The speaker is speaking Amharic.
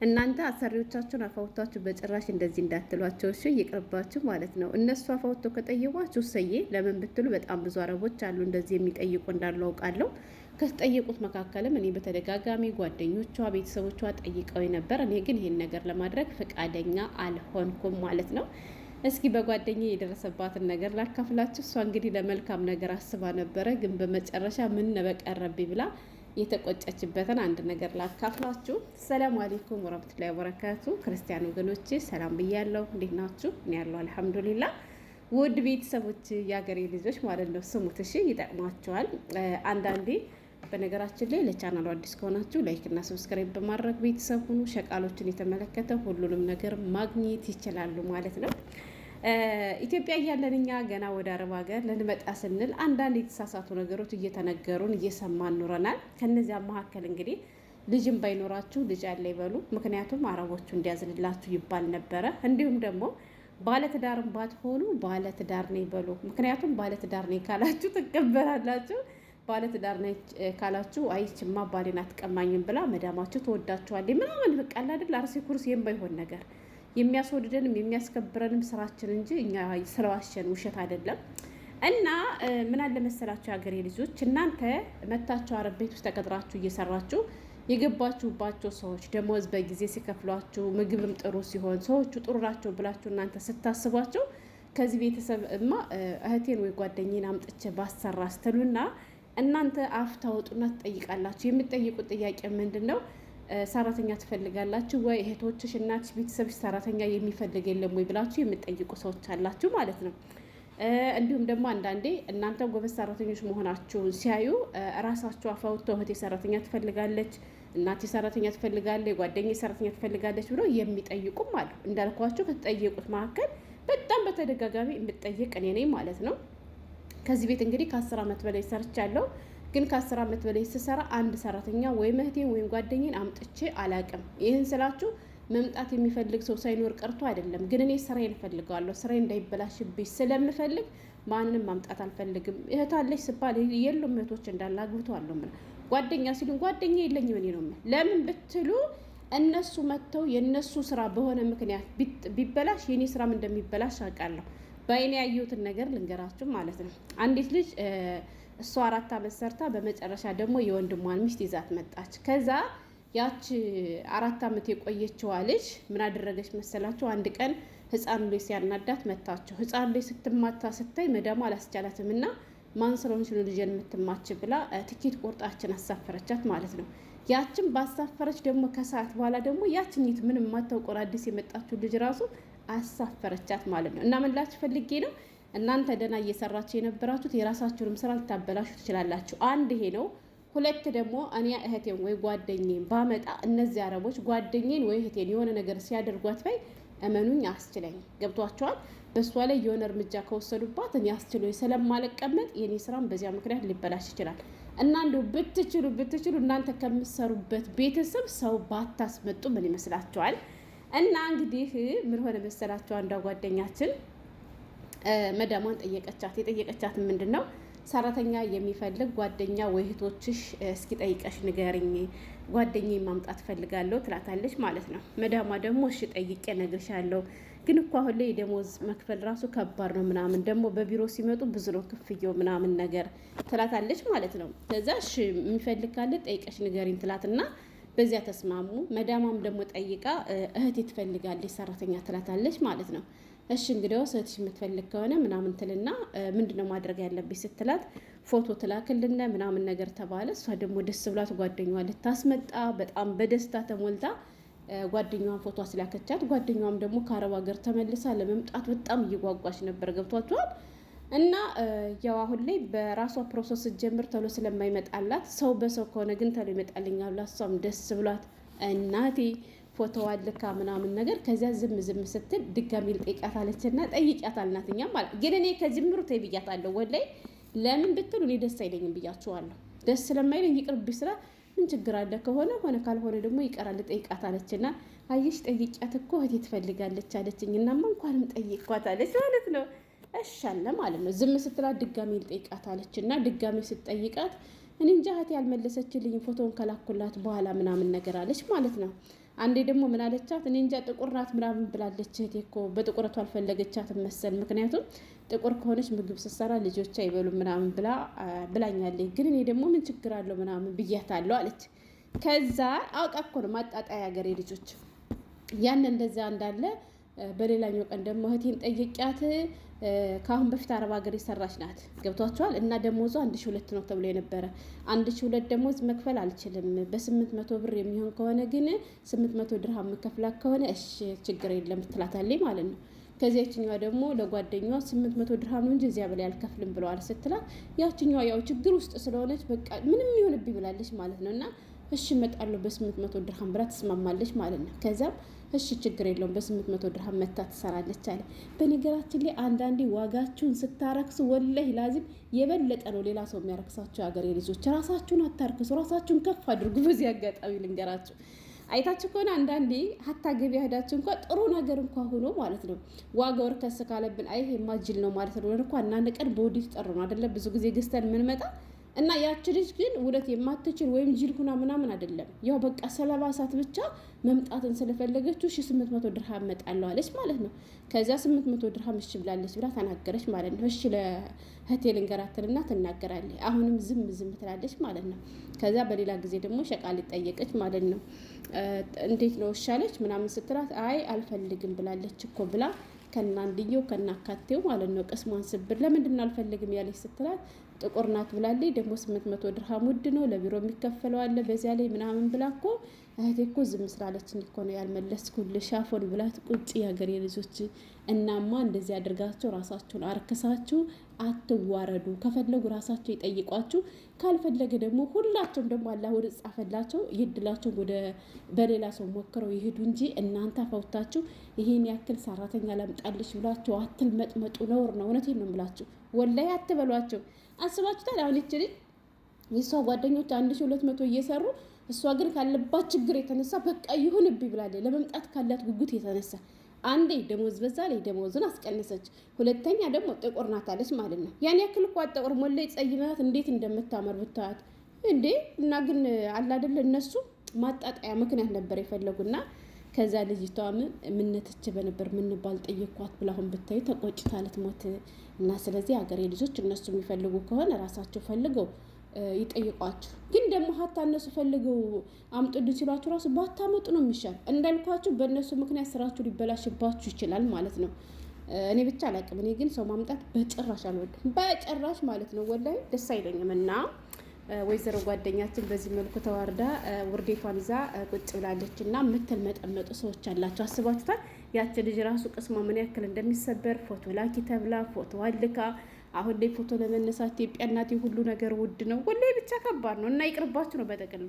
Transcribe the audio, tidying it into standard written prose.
እናንተ አሰሪዎቻችሁን አፋውታችሁ በጭራሽ እንደዚህ እንዳትሏቸው እሺ፣ ይቅርባችሁ ማለት ነው። እነሱ አፋውተው ከጠየቋችሁ ሰዬ ለምን ብትሉ በጣም ብዙ አረቦች አሉ እንደዚህ የሚጠይቁ እንዳሉ አውቃለሁ። ከተጠየቁት መካከልም እኔ በተደጋጋሚ ጓደኞቿ፣ ቤተሰቦቿ ጠይቀው ነበር። እኔ ግን ይሄን ነገር ለማድረግ ፈቃደኛ አልሆንኩም ማለት ነው። እስኪ በጓደኛ የደረሰባትን ነገር ላካፍላችሁ። እሷ እንግዲህ ለመልካም ነገር አስባ ነበረ፣ ግን በመጨረሻ ምን በቀረብኝ ብላ የተቆጨችበትን አንድ ነገር ላካፍላችሁ። ሰላም አለይኩም ወራህመቱላሂ ወበረካቱ። ክርስቲያን ወገኖቼ ሰላም ብያለሁ። እንዴት ናችሁ? እኔ ያለሁ አልሐምዱሊላህ። ውድ ቤተሰቦች የሀገሬ ልጆች ማለት ነው ስሙት እሺ፣ ይጠቅማችኋል። አንዳንዴ በነገራችን ላይ ለቻናሉ አዲስ ከሆናችሁ ላይክ እና ሰብስክራይብ በማድረግ ቤተሰብ ሁኑ። ሸቃሎችን የተመለከተ ሁሉንም ነገር ማግኘት ይችላሉ ማለት ነው። ኢትዮጵያ እያለን እኛ ገና ወደ አረብ ሀገር ልንመጣ ስንል አንዳንድ የተሳሳቱ ነገሮች እየተነገሩን እየሰማን ኑረናል። ከነዚያ መካከል እንግዲህ ልጅም ባይኖራችሁ ልጅ አለ ይበሉ፣ ምክንያቱም አረቦቹ እንዲያዝንላችሁ ይባል ነበረ። እንዲሁም ደግሞ ባለትዳርም ባትሆኑ ባለትዳር ነው ይበሉ፣ ምክንያቱም ባለትዳር ነኝ ካላችሁ ትቀበላላችሁ። ባለትዳር ነኝ ካላችሁ አይችማ ባሌን አትቀማኝም ብላ መዳማችሁ ትወዳችኋለች ምናምን በቃ አይደል አርሲ ኩርሲም ባይሆን ነገር የሚያስወድደንም የሚያስከብረንም ስራችን እንጂ እኛ ስለዋሸን ውሸት አይደለም። እና ምን አለ መሰላችሁ የሀገሬ ልጆች፣ እናንተ መታችሁ አረብ ቤት ውስጥ ተቀጥራችሁ እየሰራችሁ የገባችሁባቸው ሰዎች ደሞዝ በጊዜ ሲከፍሏችሁ፣ ምግብም ጥሩ ሲሆን፣ ሰዎቹ ጥሩ ናቸው ብላችሁ እናንተ ስታስቧቸው ከዚህ ቤተሰብ እማ እህቴን ወይ ጓደኛዬን አምጥቼ ባሰራ ስትሉና እናንተ አፍ ታወጡና ትጠይቃላችሁ። የምትጠይቁት ጥያቄ ምንድን ነው? ሰራተኛ ትፈልጋላችሁ ወይ? እህቶችሽ፣ እናትሽ፣ ቤተሰብሽ ሰራተኛ የሚፈልግ የለም ወይ ብላችሁ የምትጠይቁ ሰዎች አላችሁ ማለት ነው። እንዲሁም ደግሞ አንዳንዴ እናንተ ጎበዝ ሰራተኞች መሆናችሁን ሲያዩ ራሳችሁ አፋውተው እህቴ ሰራተኛ ትፈልጋለች፣ እናቴ ሰራተኛ ትፈልጋለች፣ ጓደኛዬ ሰራተኛ ትፈልጋለች ብለው የሚጠይቁም አሉ። እንዳልኳችሁ ከተጠየቁት መካከል በጣም በተደጋጋሚ የምጠየቅ እኔ ነኝ ማለት ነው። ከዚህ ቤት እንግዲህ ከ10 ዓመት በላይ ሰርቻለሁ። ግን ከ10 ዓመት በላይ ስሰራ አንድ ሰራተኛ ወይም እህቴን ወይም ጓደኛዬን አምጥቼ አላቅም። ይህን ስላችሁ መምጣት የሚፈልግ ሰው ሳይኖር ቀርቶ አይደለም። ግን እኔ ስራዬን እፈልገዋለሁ። ስራዬ እንዳይበላሽብኝ ስለምፈልግ ማንንም ማምጣት አልፈልግም። እህት አለች ስባል የሉም እህቶች እንዳለ አግብተዋለሁ። ምን ጓደኛ ሲሉን ጓደኛ የለኝም እኔ ነው። ለምን ብትሉ እነሱ መጥተው የእነሱ ስራ በሆነ ምክንያት ቢበላሽ የኔ ስራም እንደሚበላሽ አውቃለሁ። በአይኔ ያየሁትን ነገር ልንገራችሁ ማለት ነው። አንዲት ልጅ እሷ 4 ዓመት ሰርታ በመጨረሻ ደግሞ የወንድሟን ሚስት ይዛት መጣች። ከዛ ያች 4 ዓመት የቆየችዋ ልጅ ምን አደረገች መሰላችሁ? አንድ ቀን ህፃኑ ልጅ ሲያናዳት መታቸው። ህፃኑ ልጅ ስትማታ ስታይ መዳሙ አላስቻላትም እና ማን ስለሆነች ነው ልጅን የምትማች ብላ ትኬት ቆርጣችን አሳፈረቻት ማለት ነው። ያችን ባሳፈረች ደግሞ ከሰዓት በኋላ ደግሞ ያችኝት ምንም የማታውቀው አዲስ የመጣችው ልጅ ራሱ አሳፈረቻት ማለት ነው። እና ምን ላችሁ ፈልጌ ነው፣ እናንተ ደህና እየሰራችሁ የነበራችሁት የራሳችሁንም ስራ ልታበላሹ ትችላላችሁ። አንድ ይሄ ነው። ሁለት ደግሞ እኔ እህቴን ወይ ጓደኛዬን ባመጣ እነዚህ አረቦች ጓደኛዬን ወይ እህቴን የሆነ ነገር ሲያደርጓት ባይ እመኑኝ አስችለኝ። ገብቷቸዋል። በእሷ ላይ የሆነ እርምጃ ከወሰዱባት እኔ አስችሎኝ ስለማልቀመጥ የኔ ስራም በዚያ ምክንያት ሊበላሽ ይችላል። እና እንደው ብትችሉ እናንተ ከምትሰሩበት ቤተሰብ ሰው ባታስመጡ ምን ይመስላችኋል? እና እንግዲህ ምን ሆነ መሰላችሁ፣ አንዷ ጓደኛችን መዳሟን ጠየቀቻት። የጠየቀቻት ምንድን ነው? ሰራተኛ የሚፈልግ ጓደኛ ወይ እህቶችሽ እስኪ ጠይቀሽ ንገርኝ፣ ጓደኛዬ ማምጣት ፈልጋለሁ ትላታለች ማለት ነው። መዳሟ ደግሞ እሺ ጠይቄ እነግርሻለሁ፣ ግን እኮ አሁን ላይ ደሞዝ መክፈል ራሱ ከባድ ነው ምናምን፣ ደግሞ በቢሮ ሲመጡ ብዙ ነው ክፍያው ምናምን ነገር ትላታለች ማለት ነው። ከዛ እሺ የሚፈልግ ካለ ጠይቀሽ ንገሪኝ ትላትና በዚያ ተስማሙ። መዳሟም ደግሞ ጠይቃ እህቴ ትፈልጋለች ሰራተኛ ትላታለች ማለት ነው። እሺ እንግዲያውስ እህትሽ የምትፈልግ ከሆነ ምናምን ትልና ምንድነው ማድረግ ያለብኝ ስትላት ፎቶ ትላክልና ምናምን ነገር ተባለ። እሷ ደግሞ ደስ ብሏት ጓደኛዋ ልታስመጣ በጣም በደስታ ተሞልታ ጓደኛዋን ፎቶ አስላከቻት። ጓደኛዋም ደግሞ ከአረብ ሀገር ተመልሳ ለመምጣት በጣም እየጓጓች ነበር። ገብቷቸዋል። እና ያው አሁን ላይ በራሷ ፕሮሰስ ጀምር ተሎ ስለማይመጣላት ሰው በሰው ከሆነ ግን ተሎ ይመጣልኛል ብላ እሷም ደስ ብሏት እናቴ ፎቶዋን ልካ ምናምን ነገር ከዚያ ዝም ስትል ድጋሚ ልጠይቃት አለችና ጠይቂያት አልናትኛ ማለት ግን እኔ ከጅምሩ ተይ ብያታለሁ። ወላይ ለምን ብትሉ እኔ ደስ አይለኝም ብያችኋለሁ። ደስ ስለማይለኝ ይቅርብኝ ስራ ምን ችግር አለ? ከሆነ ሆነ ካልሆነ ደግሞ ይቀራል። ልጠይቃት አለችና አየሽ ጠይቂያት እኮ እህቴ ትፈልጋለች አለችኝ። እናማ እንኳንም ጠይቋት አለች ማለት ነው። እሻለ ማለት ነው። ዝም ስትላት ድጋሚ ልጠይቃት አለችና ድጋሚ ስትጠይቃት እኔ እንጃ እህቴ ያልመለሰችልኝ ፎቶውን ከላኩላት በኋላ ምናምን ነገር አለች ማለት ነው። አንዴ ደግሞ ምን አለቻት? እኔ እንጃ ጥቁር ናት ምናምን ብላለች። እህቴ እኮ በጥቁረቱ አልፈለገቻትም መሰል። ምክንያቱም ጥቁር ከሆነች ምግብ ስትሰራ ልጆቿ አይበሉም ምናምን ብላኛለች። ግን እኔ ደግሞ ምን ችግር አለው ምናምን ብያታለሁ አለች። ከዛ አውቃ እኮ ነው ማጣጣያ ሀገሬ ልጆች ያን እንደዛ እንዳለ። በሌላኛው ቀን ደግሞ እህቴን ጠይቂያት ከአሁን በፊት አረብ ሀገር የሰራች ናት። ገብቷቸዋል። እና ደሞዙ 1,200 ነው ተብሎ የነበረ 1,200 ደሞዝ መክፈል አልችልም፣ በ800 ብር የሚሆን ከሆነ ግን 800 ድርሃም መከፍላት ከሆነ እሺ ችግር የለም ትላታለች ማለት ነው። ከዚያችኛዋ ደግሞ ለጓደኛዋ 800 ድርሃም ነው እንጂ እዚያ በላይ አልከፍልም ብለዋል ስትላት፣ ያችኛዋ ያው ችግር ውስጥ ስለሆነች በቃ ምንም ይሆንብኝ ብላለች ማለት ነው። እና እሺ እመጣለሁ በ800 ድርሃም ብላ ትስማማለች ማለት ነው። ከዛም እሺ ችግር የለውም በ800 ድርሃም መታ ትሰራለች አለ። በነገራችን ላይ አንዳንዴ ዋጋችሁን ስታረክሱ ወላሂ ላዚም የበለጠ ነው ሌላ ሰው የሚያረክሳቸው። የሀገሬ ልጆች ራሳችሁን አታርክሱ፣ ራሳችሁን ከፍ አድርጉ። በዚህ አጋጣሚ ልንገራችሁ፣ አይታችሁ ከሆነ አንዳንዴ ሀታ ገበያ ሄዳችሁ እንኳ ጥሩ ነገር እንኳ ሆኖ ማለት ነው ዋጋው እርከስ ካለብን አይ ይሄማ ጅል ነው ማለት ነው እንኳ እናንተ ቀን በወዲህ ጠሩ ነው አይደለ ብዙ ጊዜ ገዝተን የምንመጣ እና ያቺ ልጅ ግን ውለት የማትችል ወይም ጅል ሁና ምናምን አይደለም። ያው በቃ ሰለባሳት ብቻ መምጣትን ስለፈለገችው 800 ድርሃም መጣለው አለች ማለት ነው። ከዛ 800 ድርሃም እሺ ብላለች ብላ ተናገረች ማለት ነው። እሺ ለእህቴ ልንገራትልና ትናገራለች። አሁንም ዝም ትላለች ማለት ነው። ከዛ በሌላ ጊዜ ደግሞ ሸቃሊት ጠየቀች ማለት ነው። እንዴት ነው እሻለች ምናምን ስትላት አይ አልፈልግም ብላለች እኮ ብላ ከናንድየው ከናካቴው ማለት ነው ቅስሟን ስብር ለምንድን ነው አልፈልግም ያለች ስትላት ጥቁር ናት ብላለች። ደግሞ 800 ድርሃም ውድ ነው ለቢሮ የሚከፈለው አለ በዚያ ላይ ምናምን ብላ እኮ እህቴ እኮ ዝም ስላለችኝ እኮ ነው ያልመለስኩልሽ ሻፎን ብላት ቁጭ የሀገሬ ልጆች። እናማ እንደዚህ አድርጋቸው ራሳችሁን አርክሳችሁ አትዋረዱ። ከፈለጉ ራሳቸው ይጠይቋችሁ፣ ካልፈለገ ደግሞ ሁላቸውም ደግሞ አላህ ወደ ጻፈላቸው ይድላቸው ወደ በሌላ ሰው ሞክረው ይሄዱ እንጂ እናንተ አፈውታችሁ ይሄን ያክል ሰራተኛ ላምጣልሽ ብላችሁ አትልመጥመጡ። ነውር ነው። እውነቴን ነው የምላችሁ። ወላሂ አትበሏቸው። አስባችሁታል? አሁን ይችል የእሷ ጓደኞች 1,200 እየሰሩ እሷ ግን ካለባት ችግር የተነሳ በቃ ይሁንብኝ ብላለች። ለመምጣት ካላት ጉጉት የተነሳ አንዴ ደሞዝ በዛ ላይ ደሞዝን አስቀነሰች፣ ሁለተኛ ደግሞ ጥቁር ናት አለች ማለት ነው። ያን ያክል እኮ ጥቁር ሞላ ጸይናት እንዴት እንደምታመር ብታያት እንዴ! እና ግን አላደለ እነሱ ማጣጣያ ምክንያት ነበር የፈለጉና ከዛ ልጅቷም ምነትች በነበር ምንባል ጠየኳት ብላሁን ብታዩ ተቆጭታ ልትሞት እና ስለዚህ ሀገሬ ልጆች እነሱ የሚፈልጉ ከሆነ ራሳቸው ፈልገው ይጠይቋችሁ። ግን ደግሞ ሀታ እነሱ ፈልገው አምጡልን ሲሏችሁ ራሱ ባታመጡ ነው የሚሻል። እንዳልኳችሁ በእነሱ ምክንያት ስራችሁ ሊበላሽባችሁ ይችላል ማለት ነው። እኔ ብቻ አላቅም። እኔ ግን ሰው ማምጣት በጭራሽ አልወድም፣ በጭራሽ ማለት ነው። ወላሂ ደስ አይለኝም። እና ወይዘሮ ጓደኛችን በዚህ መልኩ ተዋርዳ ውርዴቷን ይዛ ቁጭ ብላለች። እና ምትል መጠመጡ ሰዎች አላቸው። አስባችሁታል? ያቺ ልጅ ራሱ ቅስሟ ምን ያክል እንደሚሰበር ፎቶ ላኪ ተብላ ፎቶ አልካ አሁን ላይ ፎቶ ለመነሳት ኢትዮጵያ እናቴ ሁሉ ነገር ውድ ነው። ወላሂ ብቻ ከባድ ነው እና ይቅርባችሁ ነው በጠቅሉ።